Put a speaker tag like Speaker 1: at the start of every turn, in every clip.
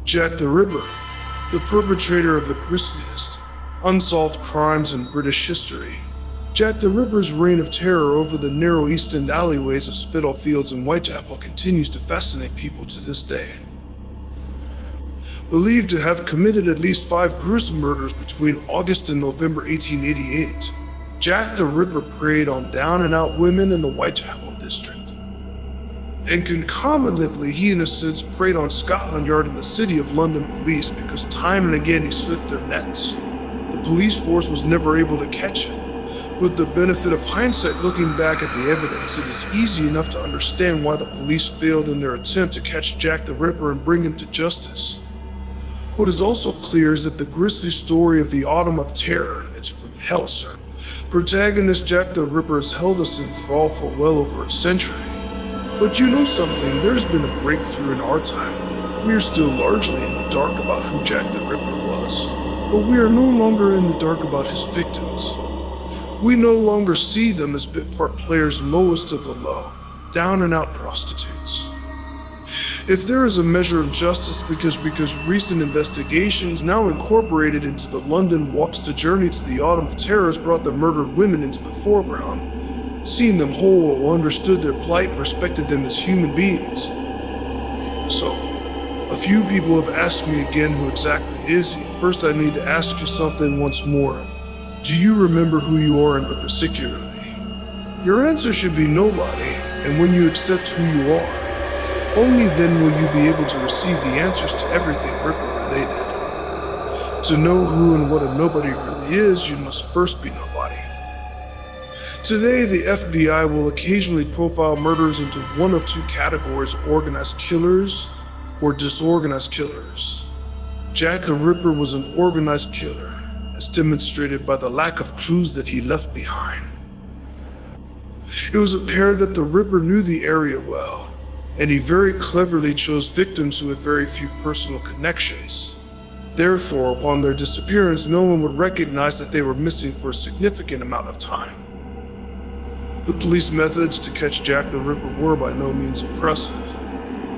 Speaker 1: Jack the Ripper, the perpetrator of the grisliest, unsolved crimes in British history. Jack the Ripper's reign of terror over the narrow East End alleyways of Spitalfields and Whitechapel continues to fascinate people to this day. Believed to have committed at least 5 gruesome murders between August and November 1888, Jack the Ripper preyed on down-and-out women in the Whitechapel district. And concomitantly, he in a sense preyed on Scotland Yard and the City of London police because time and again he slit their nets. The police force was never able to catch him. With the benefit of hindsight, looking back at the evidence, it is easy enough to understand why the police failed in their attempt to catch Jack the Ripper and bring him to justice. What is also clear is that the grisly story of the Autumn of Terror is from hell, sir. Protagonist Jack the Ripper has held us in thrall for well over a century. But you know something, there's been a breakthrough in our time. We are still largely in the dark about who Jack the Ripper was, but we are no longer in the dark about his victims. We no longer see them as bit part players lowest of the low, down and out prostitutes. If there is a measure of justice because recent investigations now incorporated into the London Walks the Journey to the Autumn of Terrors brought the murdered women into the foreground, seeing them whole, understood their plight, and respected them as human beings. So, a few people have asked me again who exactly is he. First I need to ask you something once more. Do you remember who you are and particularly? Your answer should be nobody, and when you accept who you are, only then will you be able to receive the answers to everything Ripper related. To know who and what a nobody really is, you must first be nobody. Today, the FBI will occasionally profile murderers into one of 2 categories: organized killers or disorganized killers. Jack the Ripper was an organized killer, as demonstrated by the lack of clues that he left behind. It was apparent that the Ripper knew the area well, and he very cleverly chose victims who had very few personal connections. Therefore, upon their disappearance, no one would recognize that they were missing for a significant amount of time. The police methods to catch Jack the Ripper were by no means impressive.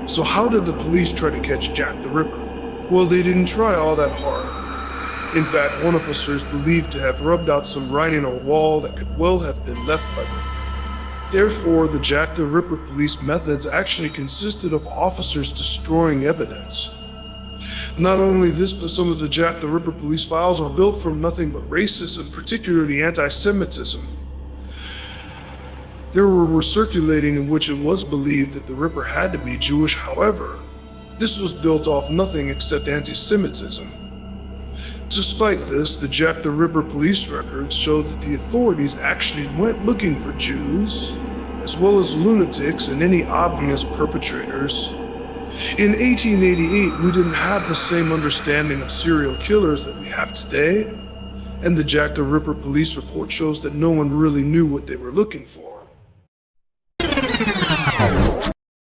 Speaker 1: So how did the police try to catch Jack the Ripper? Well, they didn't try all that hard. In fact, one officer is believed to have rubbed out some writing on a wall that could well have been left by them. Therefore, the Jack the Ripper police methods actually consisted of officers destroying evidence. Not only this, but some of the Jack the Ripper police files are built from nothing but racism, particularly anti-Semitism. There were rumors circulating in which it was believed that the Ripper had to be Jewish. However, this was built off nothing except anti-Semitism. Despite this, the Jack the Ripper police records show that the authorities actually went looking for Jews, as well as lunatics and any obvious perpetrators. In 1888, we didn't have the same understanding of serial killers that we have today, and the Jack the Ripper police report shows that no one really knew what they were looking for.